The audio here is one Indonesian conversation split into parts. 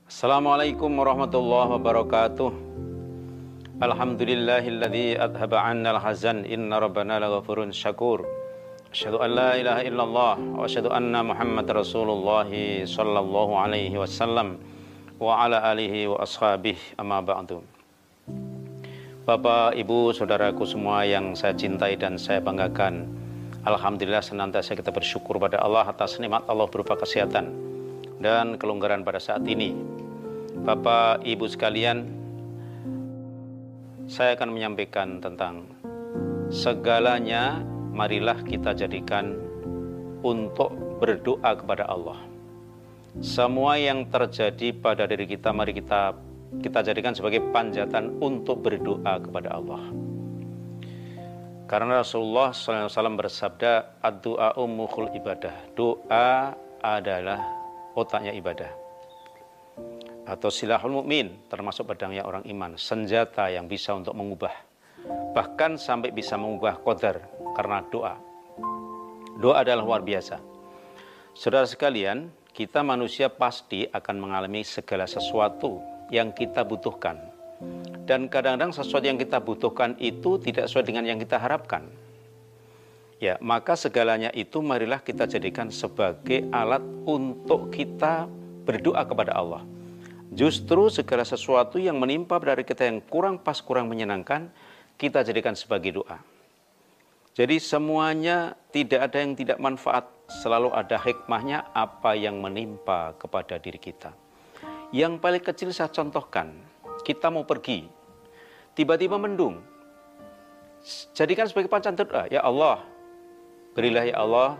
Assalamualaikum warahmatullahi wabarakatuh. Alhamdulillahilladzi adhaba 'annal hazan, inna rabbana laghafurun syakur. Asyhadu an la ilaha illallah wa asyhadu anna Muhammadar Rasulullah sallallahu alaihi wasallam wa ala alihi wa ashabihi, amma ba'du. Bapak, Ibu, saudaraku semua yang saya cintai dan saya banggakan, alhamdulillah senantiasa kita bersyukur pada Allah atas nikmat Allah berupa kesehatan dan kelonggaran pada saat ini. Bapak, Ibu sekalian, saya akan menyampaikan tentang segalanya marilah kita jadikan untuk berdoa kepada Allah. Semua yang terjadi pada diri kita, mari kita jadikan sebagai panjatan untuk berdoa kepada Allah. Karena Rasulullah SAW bersabda, ad-du'a'u mukhul ibadah. Doa adalah otaknya ibadah. Atau silahul mukmin, termasuk pedangnya orang iman, senjata yang bisa untuk mengubah, bahkan sampai bisa mengubah qadar karena doa. Doa adalah luar biasa. Saudara sekalian, kita manusia pasti akan mengalami segala sesuatu yang kita butuhkan. Dan kadang-kadang sesuatu yang kita butuhkan itu tidak sesuai dengan yang kita harapkan. Ya, maka segalanya itu marilah kita jadikan sebagai alat untuk kita berdoa kepada Allah. Justru segala sesuatu yang menimpa dari kita yang kurang pas, kurang menyenangkan, kita jadikan sebagai doa. Jadi semuanya tidak ada yang tidak manfaat, selalu ada hikmahnya apa yang menimpa kepada diri kita. Yang paling kecil saya contohkan, kita mau pergi, tiba-tiba mendung. Jadikan sebagai pancan doa, ya Allah, berilah ya Allah,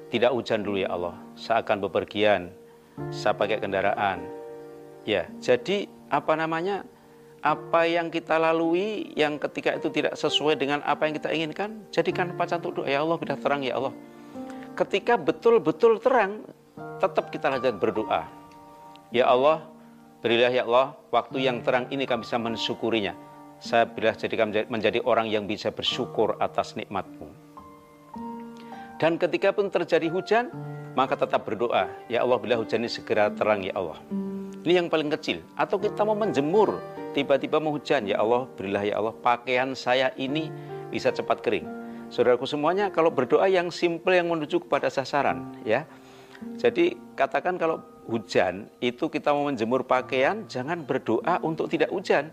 tidak hujan dulu ya Allah, saya akan bepergian, saya pakai kendaraan. Ya, jadi apa yang kita lalui yang ketika itu tidak sesuai dengan apa yang kita inginkan, jadikan pancan doa, ya Allah, berilah terang ya Allah. Ketika betul-betul terang, tetap kita lanjutkan berdoa. Ya Allah, berilah ya Allah, waktu yang terang ini kami bisa mensyukurinya. Saya berilah jadikan menjadi orang yang bisa bersyukur atas nikmat-Mu. Dan ketika pun terjadi hujan, maka tetap berdoa, ya Allah, bila hujan ini segera terang ya Allah. Ini yang paling kecil. Atau kita mau menjemur, tiba-tiba mau hujan, ya Allah, berilah ya Allah, pakaian saya ini bisa cepat kering. Saudaraku semuanya, kalau berdoa yang simple, yang menuju kepada sasaran, ya. Jadi katakan kalau hujan itu kita mau menjemur pakaian, jangan berdoa untuk tidak hujan,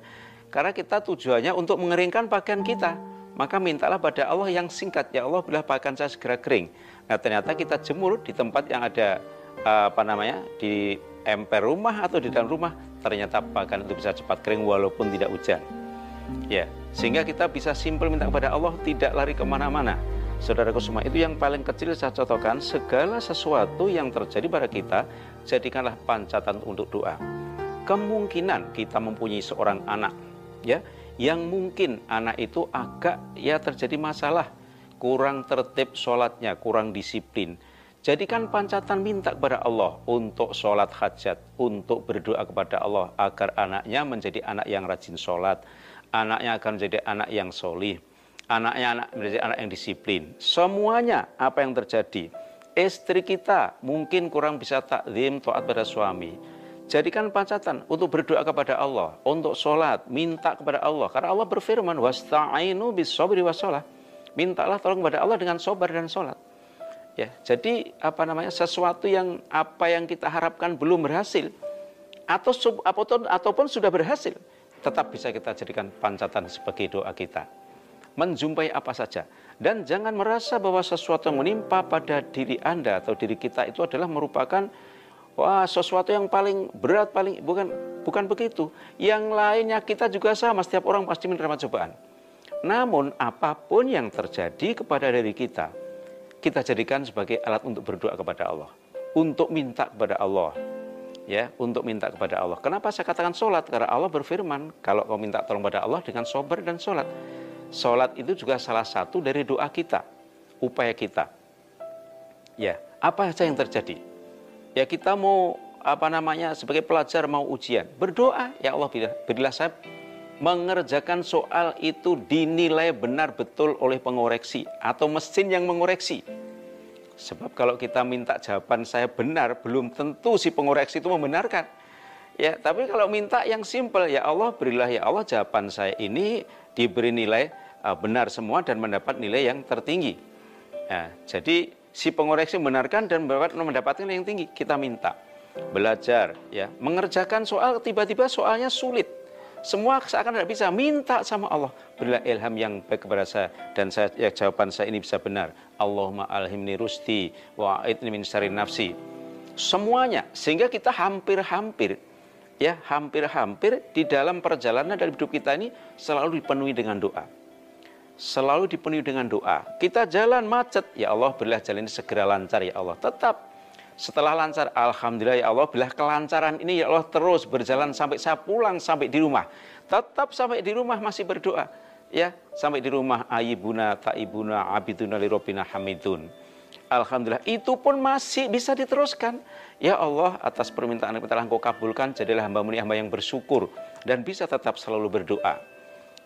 karena kita tujuannya untuk mengeringkan pakaian kita. Maka mintalah pada Allah yang singkat, ya Allah, bila pakaian saya segera kering. Nah, ternyata kita jemur di tempat yang ada di emper rumah atau di dalam rumah, ternyata pakaian itu bisa cepat kering walaupun tidak hujan. Ya, sehingga kita bisa simpel minta kepada Allah, tidak lari kemana-mana. Saudaraku semua, itu yang paling kecil saya contohkan. Segala sesuatu yang terjadi pada kita, jadikanlah pancatan untuk doa. Kemungkinan kita mempunyai seorang anak, ya, yang mungkin anak itu agak terjadi masalah, kurang tertib sholatnya, kurang disiplin. Jadikan pancatan minta kepada Allah untuk sholat hajat, untuk berdoa kepada Allah agar anaknya menjadi anak yang rajin sholat, anaknya akan menjadi anak yang sholih, anaknya menjadi anak yang disiplin. Semuanya apa yang terjadi, istri kita mungkin kurang bisa takzim, taat pada suami. Jadikan pancatan untuk berdoa kepada Allah, untuk sholat, minta kepada Allah. Karena Allah berfirman, wasta'inu bis-shabri was-shalah. Mintalah tolong kepada Allah dengan sabar dan sholat. Ya, jadi sesuatu yang apa yang kita harapkan belum berhasil ataupun sudah berhasil, tetap bisa kita jadikan pancatan sebagai doa kita. Menjumpai apa saja, dan jangan merasa bahwa sesuatu yang menimpa pada diri Anda atau diri kita itu adalah merupakan sesuatu yang paling berat, bukan begitu. Yang lainnya kita juga sama, setiap orang pasti menerima cobaan. Namun apapun yang terjadi kepada diri kita jadikan sebagai alat untuk berdoa kepada Allah, untuk minta kepada Allah, ya, untuk minta kepada Allah. Kenapa saya katakan sholat? Karena Allah berfirman, kalau kau minta tolong pada Allah dengan sabar dan sholat. Sholat itu juga salah satu dari doa kita, upaya kita. Ya, apa saja yang terjadi? Ya, kita mau sebagai pelajar mau ujian, berdoa, ya Allah, berilah saya mengerjakan soal itu dinilai benar betul oleh pengoreksi atau mesin yang mengoreksi. Sebab kalau kita minta jawaban saya benar, belum tentu si pengoreksi itu membenarkan. Ya, tapi kalau minta yang simpel, ya Allah berilah ya Allah jawaban saya ini diberi nilai benar semua dan mendapat nilai yang tertinggi. Ya, jadi si pengoreksi membenarkan dan mendapatkan yang tinggi. Kita minta belajar, ya, mengerjakan soal tiba-tiba soalnya sulit. Semua seakan tidak bisa, minta sama Allah, berilah ilham yang baik kepada saya dan saya ya, jawaban saya ini bisa benar. Allahumma alhimni rusdi wa a'idni min syarri nafsi. Semuanya, sehingga kita hampir-hampir di dalam perjalanan dalam hidup kita ini selalu dipenuhi dengan doa. Selalu dipenuhi dengan doa. Kita jalan macet, ya Allah berilah jalan ini segera lancar ya Allah. Tetap setelah lancar, alhamdulillah ya Allah berilah kelancaran ini ya Allah terus berjalan sampai saya pulang sampai di rumah. Tetap sampai di rumah masih berdoa. Ya, sampai di rumah ayibuna taibuna abiduna lirobina hamidun. Alhamdulillah, itu pun masih bisa diteruskan. Ya Allah, atas permintaan yang telah Engkau kabulkan, jadilah hamba-Mu ini hamba yang bersyukur dan bisa tetap selalu berdoa.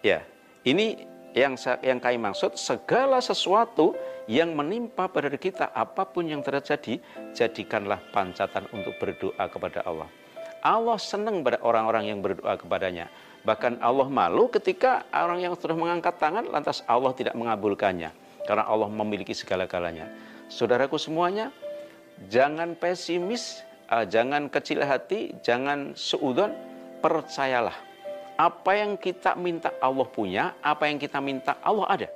Ya, ini yang kami maksud, segala sesuatu yang menimpa pada diri kita, apapun yang terjadi, jadikanlah pancatan untuk berdoa kepada Allah. Allah senang pada orang-orang yang berdoa kepadanya. Bahkan Allah malu ketika orang yang sudah mengangkat tangan, lantas Allah tidak mengabulkannya. Karena Allah memiliki segala-galanya. Saudaraku semuanya, jangan pesimis, jangan kecil hati, jangan suudzon, percayalah. Apa yang kita minta Allah punya, apa yang kita minta Allah ada.